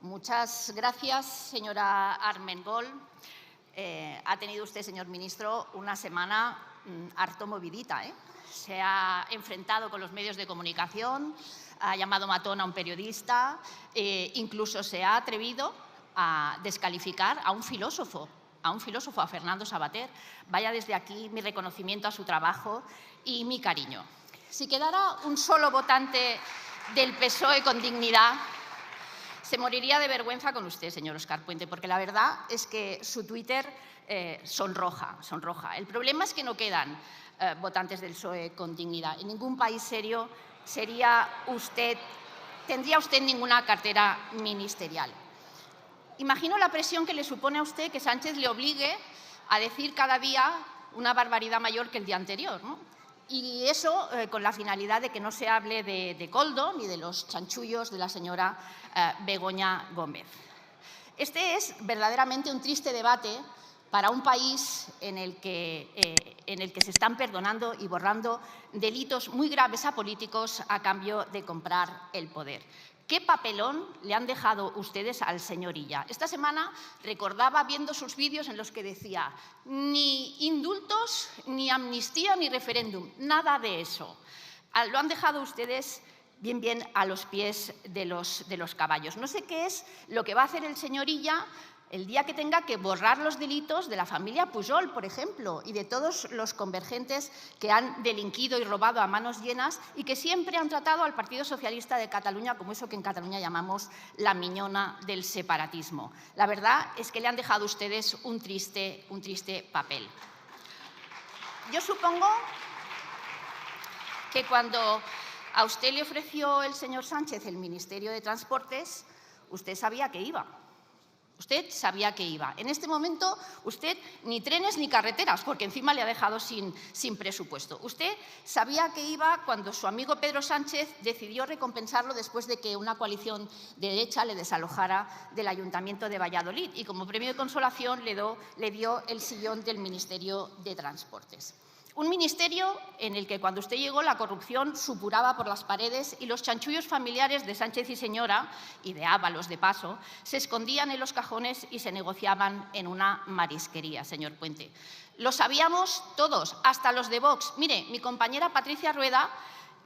Muchas gracias, señora Armengol. Ha tenido usted, señor ministro, una semana harto movidita, ¿eh? Se ha enfrentado con los medios de comunicación, ha llamado matón a un periodista, incluso se ha atrevido a descalificar a un filósofo, a Fernando Savater. Vaya desde aquí mi reconocimiento a su trabajo y mi cariño. Si quedara un solo votante del PSOE con dignidad, se moriría de vergüenza con usted, señor Óscar Puente, porque la verdad es que su Twitter sonroja. El problema es que no quedan votantes del PSOE con dignidad. En ningún país serio tendría usted ninguna cartera ministerial. Imagino la presión que le supone a usted que Sánchez le obligue a decir cada día una barbaridad mayor que el día anterior, ¿no? Y eso con la finalidad de que no se hable de Koldo ni de los chanchullos de la señora Begoña Gómez. Este es verdaderamente un triste debate para un país en el que se están perdonando y borrando delitos muy graves a políticos a cambio de comprar el poder. ¿Qué papelón le han dejado ustedes al señor Illa? Esta semana recordaba viendo sus vídeos en los que decía ni indultos, ni amnistía, ni referéndum, nada de eso. Lo han dejado ustedes bien a los pies de los caballos. No sé qué es lo que va a hacer el señor Illa el día que tenga que borrar los delitos de la familia Pujol, por ejemplo, y de todos los convergentes que han delinquido y robado a manos llenas y que siempre han tratado al Partido Socialista de Cataluña como eso que en Cataluña llamamos la miñona del separatismo. La verdad es que le han dejado ustedes un triste papel. Yo supongo que cuando a usted le ofreció el señor Sánchez el Ministerio de Transportes, usted sabía que iba. Usted sabía que iba. En este momento, usted ni trenes ni carreteras, porque encima le ha dejado sin presupuesto. Usted sabía que iba cuando su amigo Pedro Sánchez decidió recompensarlo después de que una coalición de derecha le desalojara del Ayuntamiento de Valladolid y como premio de consolación le dio el sillón del Ministerio de Transportes. Un ministerio en el que cuando usted llegó la corrupción supuraba por las paredes y los chanchullos familiares de Sánchez y señora, y de Ábalos de paso, se escondían en los cajones y se negociaban en una marisquería, señor Puente. Lo sabíamos todos, hasta los de Vox. Mire, mi compañera Patricia Rueda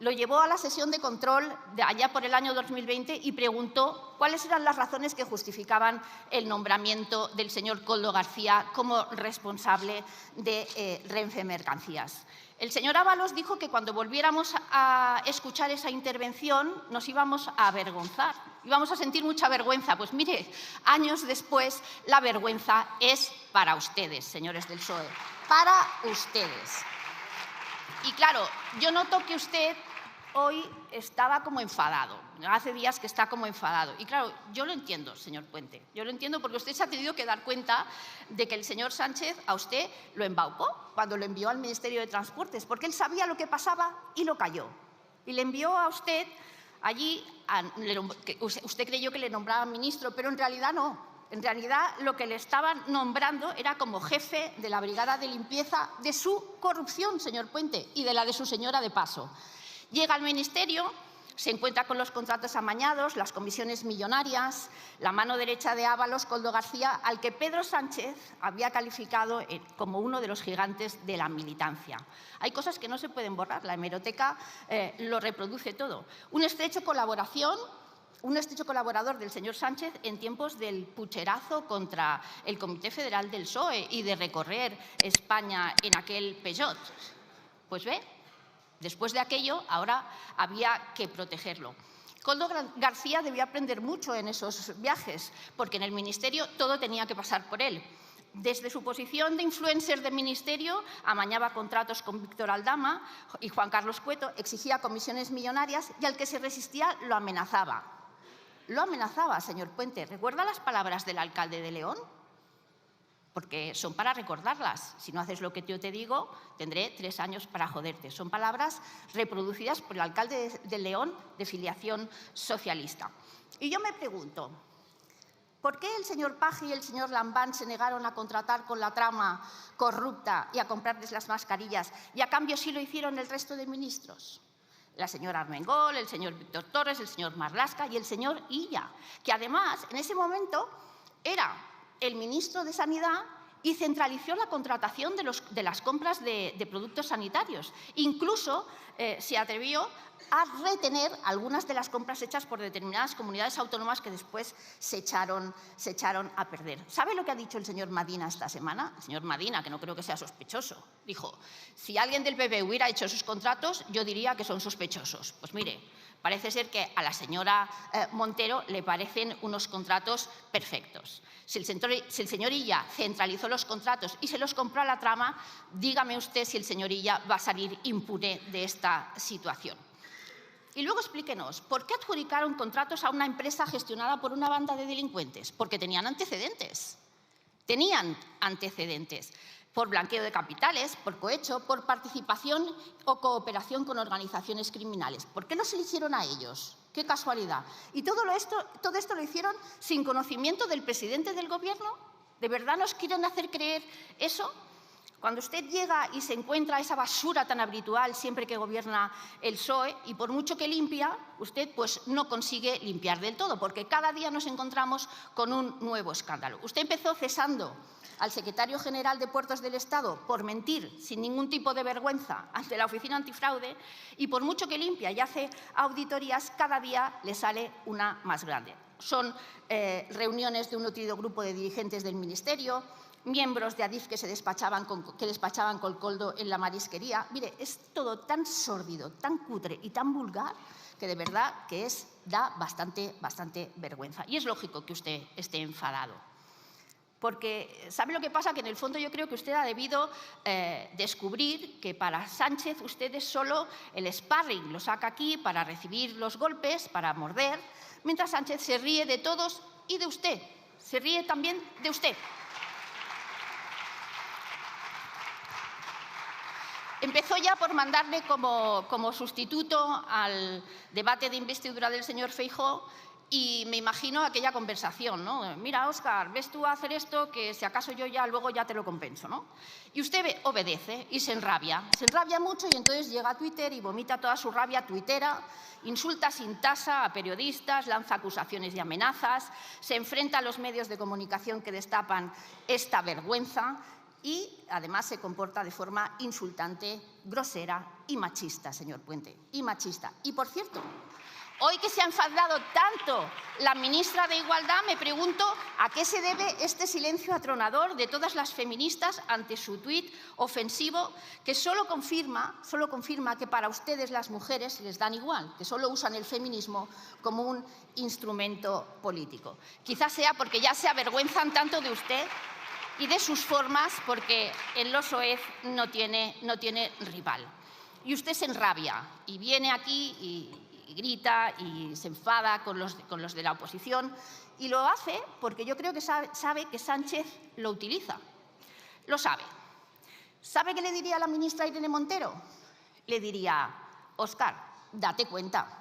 lo llevó a la sesión de control de allá por el año 2020 y preguntó cuáles eran las razones que justificaban el nombramiento del señor Koldo García como responsable de Renfe Mercancías. El señor Ábalos dijo que cuando volviéramos a escuchar esa intervención nos íbamos a avergonzar, íbamos a sentir mucha vergüenza. Pues mire, años después la vergüenza es para ustedes, señores del PSOE, para ustedes. Y claro, yo noto que usted hoy estaba como enfadado. Hace días que está como enfadado. Y claro, yo lo entiendo, señor Puente. Yo lo entiendo porque usted se ha tenido que dar cuenta de que el señor Sánchez a usted lo embaucó cuando lo envió al Ministerio de Transportes, porque él sabía lo que pasaba y lo calló. Y le envió a usted allí, usted creyó que le nombraban ministro, pero en realidad no. En realidad, lo que le estaban nombrando era como jefe de la brigada de limpieza de su corrupción, señor Puente, y de la de su señora de paso. Llega al ministerio, se encuentra con los contratos amañados, las comisiones millonarias, la mano derecha de Ábalos, Koldo García, al que Pedro Sánchez había calificado como uno de los gigantes de la militancia. Hay cosas que no se pueden borrar, la hemeroteca lo reproduce todo. Un estrecho colaborador del señor Sánchez en tiempos del pucherazo contra el Comité Federal del PSOE y de recorrer España en aquel Peugeot. Pues ve, después de aquello, ahora había que protegerlo. Koldo García debió aprender mucho en esos viajes, porque en el ministerio todo tenía que pasar por él. Desde su posición de influencer del ministerio, amañaba contratos con Víctor Aldama y Juan Carlos Cueto, exigía comisiones millonarias y al que se resistía lo amenazaba. Lo amenazaba, señor Puente. ¿Recuerda las palabras del alcalde de León? Porque son para recordarlas. Si no haces lo que yo te digo, tendré 3 años para joderte. Son palabras reproducidas por el alcalde de León de filiación socialista. Y yo me pregunto, ¿por qué el señor Paje y el señor Lambán se negaron a contratar con la trama corrupta y a comprarles las mascarillas y a cambio sí lo hicieron el resto de ministros? La señora Armengol, el señor Víctor Torres, el señor Marlaska y el señor Illa, que además en ese momento era el ministro de Sanidad y centralizó la contratación de las compras de productos sanitarios. Incluso se atrevió a retener algunas de las compras hechas por determinadas comunidades autónomas que después se echaron a perder. ¿Sabe lo que ha dicho el señor Madina esta semana? El señor Madina, que no creo que sea sospechoso, dijo: si alguien del PP hubiera hecho esos contratos, yo diría que son sospechosos. Pues mire, parece ser que a la señora Montero le parecen unos contratos perfectos. Si el señor Illa centralizó los contratos y se los compró a la trama, dígame usted si el señor Illa va a salir impune de esta situación. Y luego explíquenos, ¿por qué adjudicaron contratos a una empresa gestionada por una banda de delincuentes? Porque tenían antecedentes. Tenían antecedentes por blanqueo de capitales, por cohecho, por participación o cooperación con organizaciones criminales. ¿Por qué no se lo hicieron a ellos? ¡Qué casualidad! Y todo esto lo hicieron sin conocimiento del presidente del Gobierno. ¿De verdad nos quieren hacer creer eso? Cuando usted llega y se encuentra esa basura tan habitual siempre que gobierna el PSOE, y por mucho que limpia, usted pues no consigue limpiar del todo, porque cada día nos encontramos con un nuevo escándalo. Usted empezó cesando al secretario general de Puertos del Estado por mentir sin ningún tipo de vergüenza ante la Oficina Antifraude, y por mucho que limpia y hace auditorías, cada día le sale una más grande. Son reuniones de un nutrido grupo de dirigentes del Ministerio, miembros de Adif que despachaban con coldo en la marisquería. Mire, es todo tan sórdido, tan cutre y tan vulgar que de verdad que da bastante vergüenza. Y es lógico que usted esté enfadado. Porque, ¿sabe lo que pasa? Que en el fondo yo creo que usted ha debido descubrir que para Sánchez usted es solo el sparring, lo saca aquí para recibir los golpes, para morder, mientras Sánchez se ríe de todos y de usted. Se ríe también de usted. Empezó ya por mandarle como sustituto al debate de investidura del señor Feijóo, y me imagino aquella conversación, ¿no? Mira, Óscar, ves tú a hacer esto, que si acaso yo luego ya te lo compenso, ¿no? Y usted obedece y se enrabia mucho, y entonces llega a Twitter y vomita toda su rabia tuitera, insulta sin tasa a periodistas, lanza acusaciones y amenazas, se enfrenta a los medios de comunicación que destapan esta vergüenza, y además se comporta de forma insultante, grosera y machista, señor Puente, y machista. Y por cierto, hoy que se ha enfadado tanto la ministra de Igualdad, me pregunto a qué se debe este silencio atronador de todas las feministas ante su tuit ofensivo, que solo confirma que para ustedes las mujeres les dan igual, que solo usan el feminismo como un instrumento político. Quizás sea porque ya se avergüenzan tanto de usted y de sus formas, porque en los soez no tiene rival. Y usted se enrabia y viene aquí y grita y se enfada con los de la oposición, y lo hace porque yo creo que sabe que Sánchez lo utiliza. Lo sabe. ¿Sabe qué le diría a la ministra Irene Montero? Le diría: Óscar, date cuenta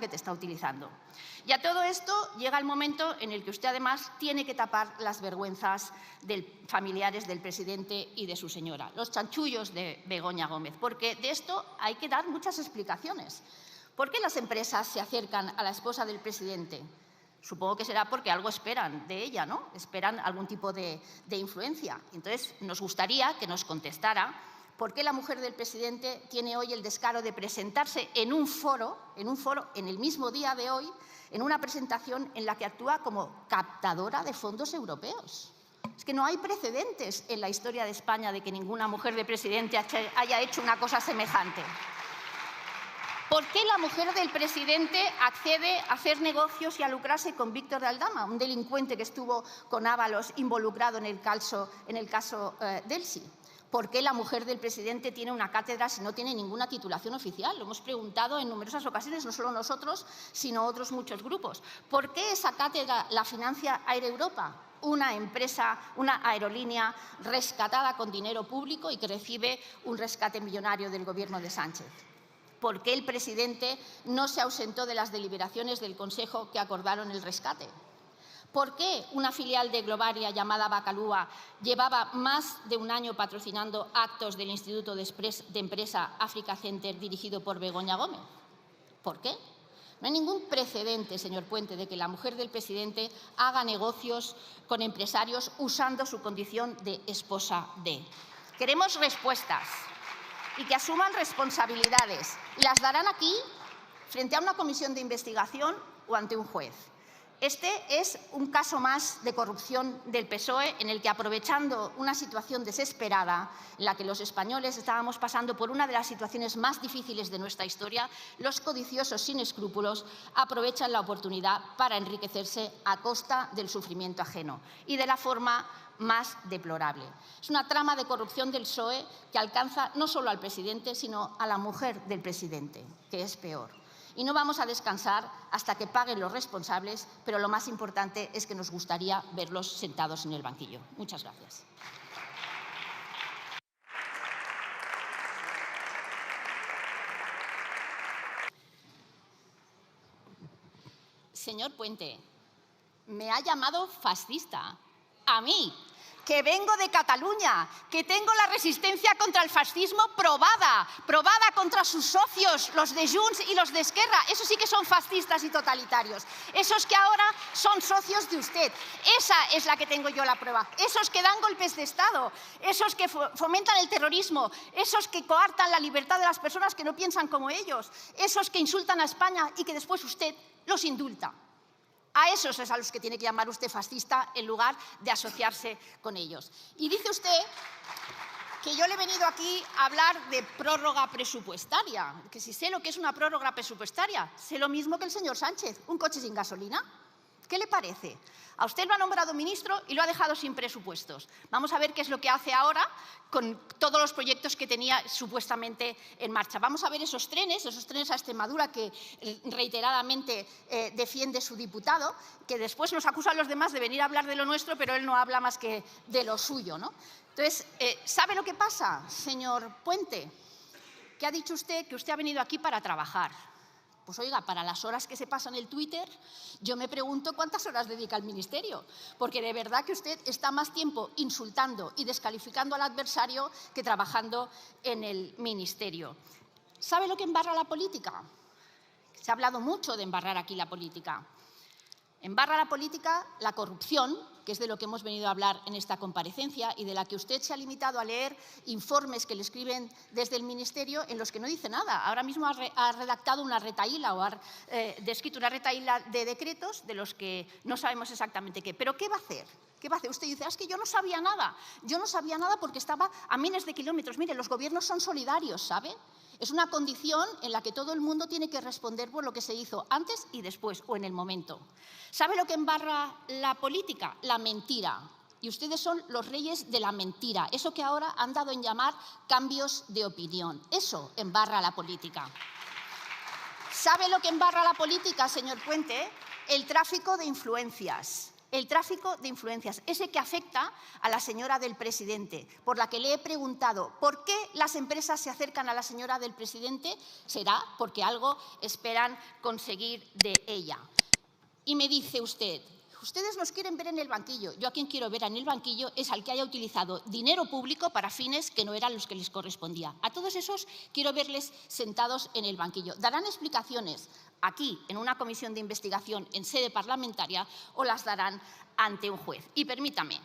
que te está utilizando. Y a todo esto llega el momento en el que usted además tiene que tapar las vergüenzas familiares del presidente y de su señora, los chanchullos de Begoña Gómez, porque de esto hay que dar muchas explicaciones. ¿Por qué las empresas se acercan a la esposa del presidente? Supongo que será porque algo esperan de ella, ¿no? Esperan algún tipo de influencia. Entonces, nos gustaría que nos contestara por qué la mujer del presidente tiene hoy el descaro de presentarse en un foro en el mismo día de hoy, en una presentación en la que actúa como captadora de fondos europeos. Es que no hay precedentes en la historia de España de que ninguna mujer de presidente haya hecho una cosa semejante. ¿Por qué la mujer del presidente accede a hacer negocios y a lucrarse con Víctor de Aldama, un delincuente que estuvo con Ábalos involucrado en el caso Delsi? ¿Por qué la mujer del presidente tiene una cátedra si no tiene ninguna titulación oficial? Lo hemos preguntado en numerosas ocasiones, no solo nosotros, sino otros muchos grupos. ¿Por qué esa cátedra la financia Air Europa, una empresa, una aerolínea rescatada con dinero público y que recibe un rescate millonario del Gobierno de Sánchez? ¿Por qué el presidente no se ausentó de las deliberaciones del Consejo que acordaron el rescate? ¿Por qué una filial de Globaria llamada Bacalúa llevaba más de un año patrocinando actos del Instituto de Empresa Africa Center dirigido por Begoña Gómez? ¿Por qué? No hay ningún precedente, señor Puente, de que la mujer del presidente haga negocios con empresarios usando su condición de esposa de. Queremos respuestas y que asuman responsabilidades. Y las darán aquí, frente a una comisión de investigación o ante un juez. Este es un caso más de corrupción del PSOE en el que, aprovechando una situación desesperada en la que los españoles estábamos pasando por una de las situaciones más difíciles de nuestra historia, los codiciosos sin escrúpulos aprovechan la oportunidad para enriquecerse a costa del sufrimiento ajeno y de la forma más deplorable. Es una trama de corrupción del PSOE que alcanza no solo al presidente, sino a la mujer del presidente, que es peor. Y no vamos a descansar hasta que paguen los responsables, pero lo más importante es que nos gustaría verlos sentados en el banquillo. Muchas gracias. Señor Puente, me ha llamado fascista. A mí, que vengo de Cataluña, que tengo la resistencia contra el fascismo probada contra sus socios, los de Junts y los de Esquerra. Esos sí que son fascistas y totalitarios. Esos que ahora son socios de usted. Esa es la que tengo yo la prueba. Esos que dan golpes de Estado, esos que fomentan el terrorismo, esos que coartan la libertad de las personas que no piensan como ellos, esos que insultan a España y que después usted los indulta. A esos es a los que tiene que llamar usted fascista en lugar de asociarse con ellos. Y dice usted que yo le he venido aquí a hablar de prórroga presupuestaria, que si sé lo que es una prórroga presupuestaria, sé lo mismo que el señor Sánchez, un coche sin gasolina. ¿Qué le parece? A usted lo ha nombrado ministro y lo ha dejado sin presupuestos. Vamos a ver qué es lo que hace ahora con todos los proyectos que tenía supuestamente en marcha. Vamos a ver esos trenes a Extremadura que reiteradamente defiende su diputado, que después nos acusa a los demás de venir a hablar de lo nuestro, pero él no habla más que de lo suyo, ¿no? Entonces, ¿sabe lo que pasa, señor Puente? Que ha dicho usted que usted ha venido aquí para trabajar. Pues oiga, para las horas que se pasan en el Twitter, yo me pregunto cuántas horas dedica al ministerio, porque de verdad que usted está más tiempo insultando y descalificando al adversario que trabajando en el ministerio. ¿Sabe lo que embarra la política? Se ha hablado mucho de embarrar aquí la política. Embarra la política la corrupción, que es de lo que hemos venido a hablar en esta comparecencia y de la que usted se ha limitado a leer informes que le escriben desde el Ministerio en los que no dice nada. Ahora mismo ha redactado una retahíla o ha descrito una retahíla de decretos de los que no sabemos exactamente qué. ¿Pero qué va a hacer? ¿Qué va a hacer? Usted dice, es que yo no sabía nada. Yo no sabía nada porque estaba a miles de kilómetros. Mire, los gobiernos son solidarios, ¿sabe? Es una condición en la que todo el mundo tiene que responder por lo que se hizo antes y después, o en el momento. ¿Sabe lo que embarra la política? La mentira. Y ustedes son los reyes de la mentira. Eso que ahora han dado en llamar cambios de opinión. Eso embarra la política. ¿Sabe lo que embarra la política, señor Puente? El tráfico de influencias. El tráfico de influencias, ese que afecta a la señora del presidente, por la que le he preguntado por qué las empresas se acercan a la señora del presidente, será porque algo esperan conseguir de ella. Y me dice usted, ustedes nos quieren ver en el banquillo. Yo a quien quiero ver en el banquillo es al que haya utilizado dinero público para fines que no eran los que les correspondía. A todos esos quiero verles sentados en el banquillo. Darán explicaciones aquí, en una comisión de investigación en sede parlamentaria, o las darán ante un juez. Y permítame,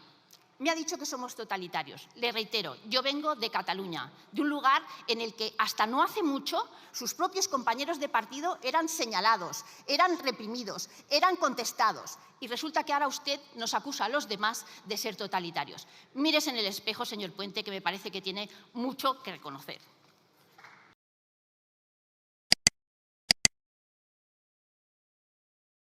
me ha dicho que somos totalitarios. Le reitero, yo vengo de Cataluña, de un lugar en el que hasta no hace mucho sus propios compañeros de partido eran señalados, eran reprimidos, eran contestados. Y resulta que ahora usted nos acusa a los demás de ser totalitarios. Mírese en el espejo, señor Puente, que me parece que tiene mucho que reconocer.